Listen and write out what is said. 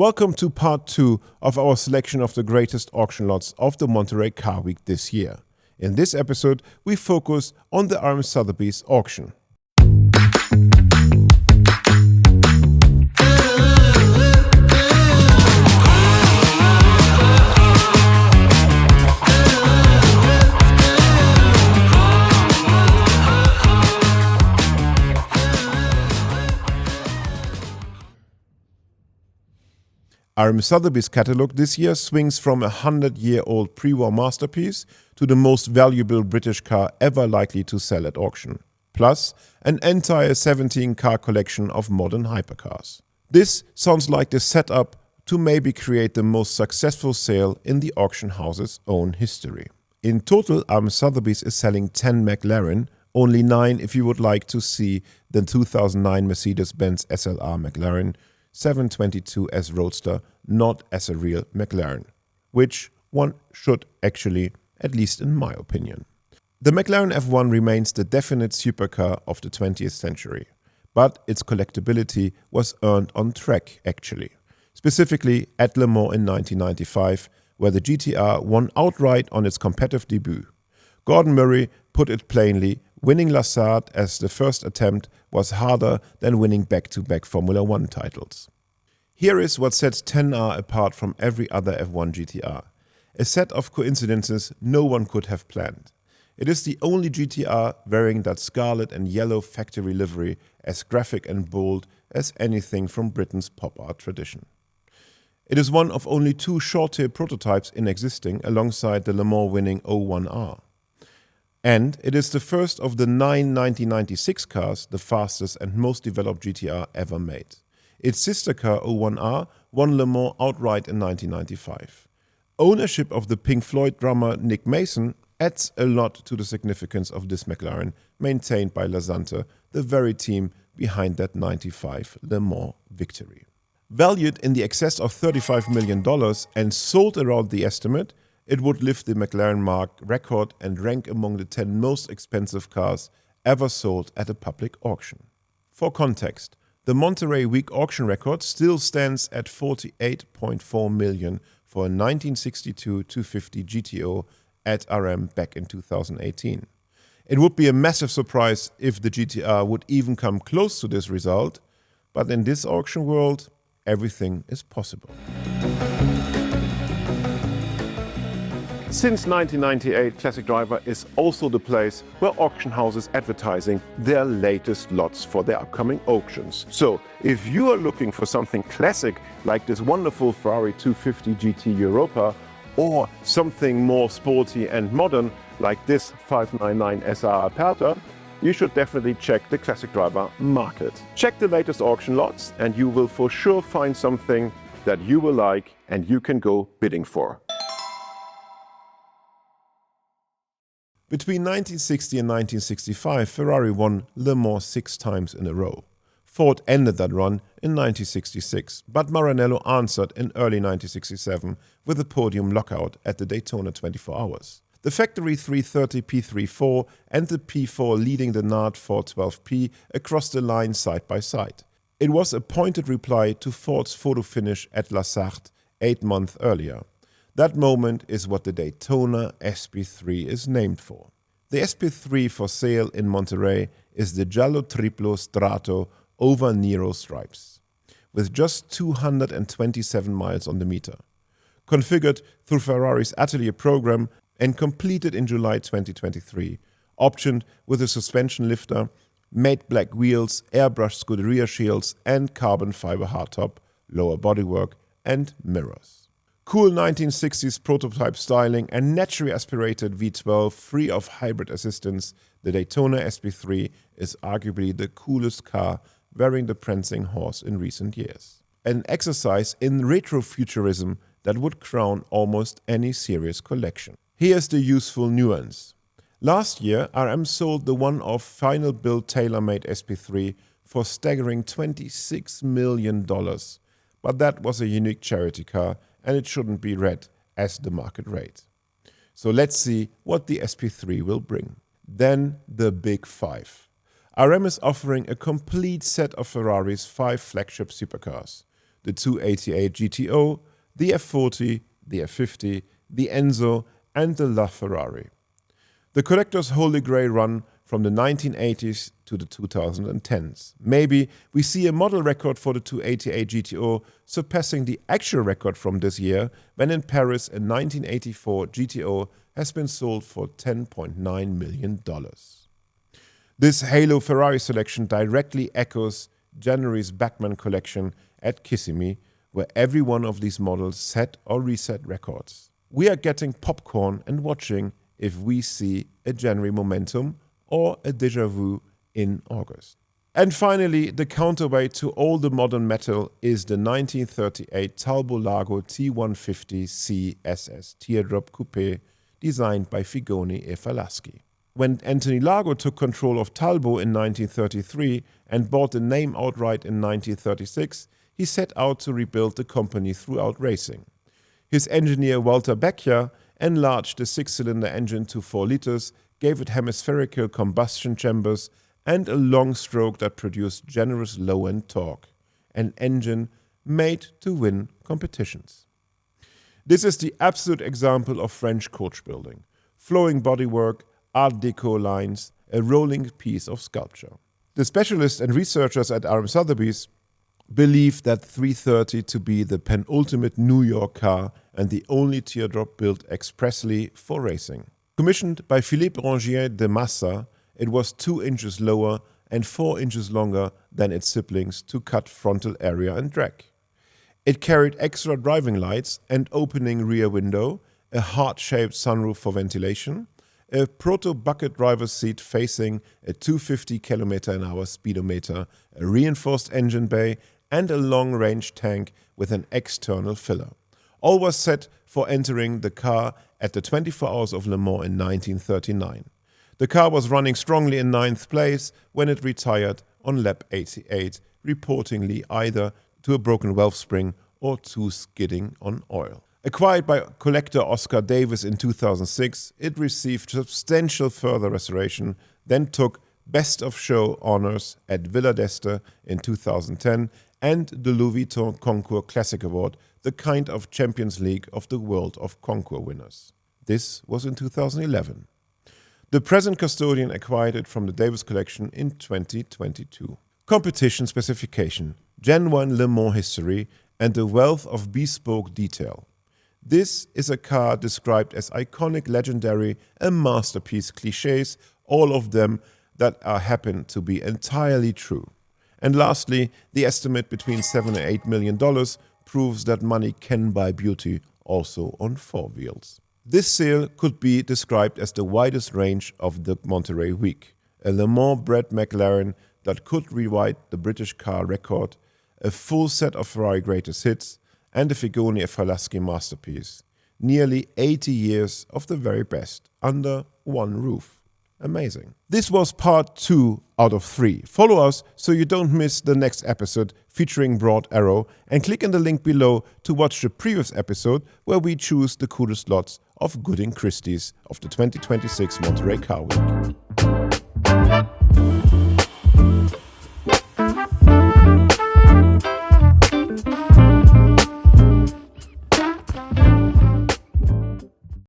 Welcome to part 2 of our selection of the greatest auction lots of the Monterey Car Week this year. In this episode, we focus on the RM Sothebys auction. RM Sotheby's catalogue this year swings from a 100-year-old pre-war masterpiece to the most valuable British car ever likely to sell at auction, plus an entire 17-car collection of modern hypercars. This sounds like the setup to maybe create the most successful sale in the auction house's own history. In total, RM Sotheby's is selling 10 McLaren, only 9 if you would like to see the 2009 Mercedes-Benz SLR McLaren 722 as Roadster, not as a real McLaren, which one should actually, at least in my opinion. The McLaren F1 remains the definite supercar of the 20th century, but its collectability was earned on track actually, specifically at Le Mans in 1995, where the GTR won outright on its competitive debut. Gordon Murray put it plainly, winning Lassard as the first attempt was harder than winning back-to-back Formula One titles. Here is what sets 10R apart from every other F1 GTR. A set of coincidences no one could have planned. It is the only GTR wearing that scarlet and yellow factory livery as graphic and bold as anything from Britain's pop art tradition. It is one of only 2 short-tail prototypes in existing alongside the Le Mans winning 01R. And it is the first of the 9 1996 cars, the fastest and most developed GTR ever made. Its sister car 01R won Le Mans outright in 1995. Ownership of the Pink Floyd drummer Nick Mason adds a lot to the significance of this McLaren, maintained by Lasante, the very team behind that 95 Le Mans victory. Valued in the excess of $35 million and sold around the estimate, it would lift the McLaren mark record and rank among the 10 most expensive cars ever sold at a public auction. For context, the Monterey Week auction record still stands at $48.4 million for a 1962 250 GTO at RM back in 2018. It would be a massive surprise if the GTR would even come close to this result, but in this auction world, everything is possible. Since 1998, Classic Driver is also the place where auction houses advertising their latest lots for their upcoming auctions. So, if you are looking for something classic like this wonderful Ferrari 250 GT Europa, or something more sporty and modern like this 599 SR Aperta, you should definitely check the Classic Driver market. Check the latest auction lots and you will for sure find something that you will like and you can go bidding for. Between 1960 and 1965, Ferrari won Le Mans 6 times in a row. Ford ended that run in 1966, but Maranello answered in early 1967 with a podium lockout at the Daytona 24 Hours. The factory 330 P34 and the P4 leading the NAD 412P across the line side by side. It was a pointed reply to Ford's photo finish at La Sarthe 8 months earlier. That moment is what the Daytona SP3 is named for. The SP3 for sale in Monterey is the Giallo Triplo Strato over Nero stripes, with just 227 miles on the meter. Configured through Ferrari's Atelier program and completed in July 2023, optioned with a suspension lifter, matte black wheels, airbrushed Scuderia shields and carbon fiber hardtop, lower bodywork and mirrors. Cool 1960s prototype styling and naturally aspirated V12 free of hybrid assistance, the Daytona SP3 is arguably the coolest car wearing the prancing horse in recent years. An exercise in retrofuturism that would crown almost any serious collection. Here's the useful nuance. Last year, RM sold the one-off final build tailor-made SP3 for staggering $26 million, but that was a unique charity car and it shouldn't be read as the market rate. So let's see what the SP3 will bring. Then the Big Five. RM is offering a complete set of Ferrari's 5 flagship supercars. the 288 GTO, the F40, the F50, the Enzo, and the LaFerrari. The collector's holy grail run from the 1980s to the 2010s. Maybe we see a model record for the 288 GTO surpassing the actual record from this year, when in Paris a 1984 GTO has been sold for $10.9 million. This Halo Ferrari selection directly echoes January's Bachmann collection at Kissimmee, where every one of these models set or reset records. We are getting popcorn and watching if we see a January momentum or a déjà vu in August. And finally, the counterweight to all the modern metal is the 1938 Talbot Lago T150C SS teardrop coupe designed by Figoni e Falaschi. When Anthony Lago took control of Talbot in 1933 and bought the name outright in 1936, he set out to rebuild the company throughout racing. His engineer Walter Beccia enlarged the six-cylinder engine to 4 liters, gave it hemispherical combustion chambers, and a long stroke that produced generous low-end torque, an engine made to win competitions. This is the absolute example of French coach building. Flowing bodywork, Art Deco lines, a rolling piece of sculpture. The specialists and researchers at RM Sotheby's believe that 330 to be the penultimate New York car and the only teardrop built expressly for racing. Commissioned by Philippe Rongier de Massa, it was 2 inches lower and 4 inches longer than its siblings to cut frontal area and drag. It carried extra driving lights and opening rear window, a heart-shaped sunroof for ventilation, a proto-bucket driver's seat facing a 250 km/h speedometer, a reinforced engine bay, and a long-range tank with an external filler. All was set for entering the car at the 24 Hours of Le Mans in 1939. The car was running strongly in 9th place when it retired on lap 88, reportedly either to a broken valve spring or to skidding on oil. Acquired by collector Oscar Davis in 2006, it received substantial further restoration, then took Best of Show honors at Villa d'Este in 2010 and the Louis Vuitton Concours Classic Award, the kind of Champions League of the World of Concours winners. This was in 2011. The present custodian acquired it from the Davis collection in 2022. Competition specification, genuine Le Mans history, and a wealth of bespoke detail. This is a car described as iconic, legendary, a masterpiece cliches, all of them that happen to be entirely true. And lastly, the estimate between $7 and $8 million proves that money can buy beauty also on 4 wheels. This sale could be described as the widest range of the Monterey week. A Le Mans-bred McLaren that could rewrite the British car record, a full set of Ferrari greatest hits, and a Figoni e Falaschi masterpiece. Nearly 80 years of the very best under one roof. Amazing. This was part 2 out of 3. Follow us so you don't miss the next episode featuring Broad Arrow, and click in the link below to watch the previous episode where we choose the coolest lots of Gooding Christie's of the 2026 Monterey Car Week.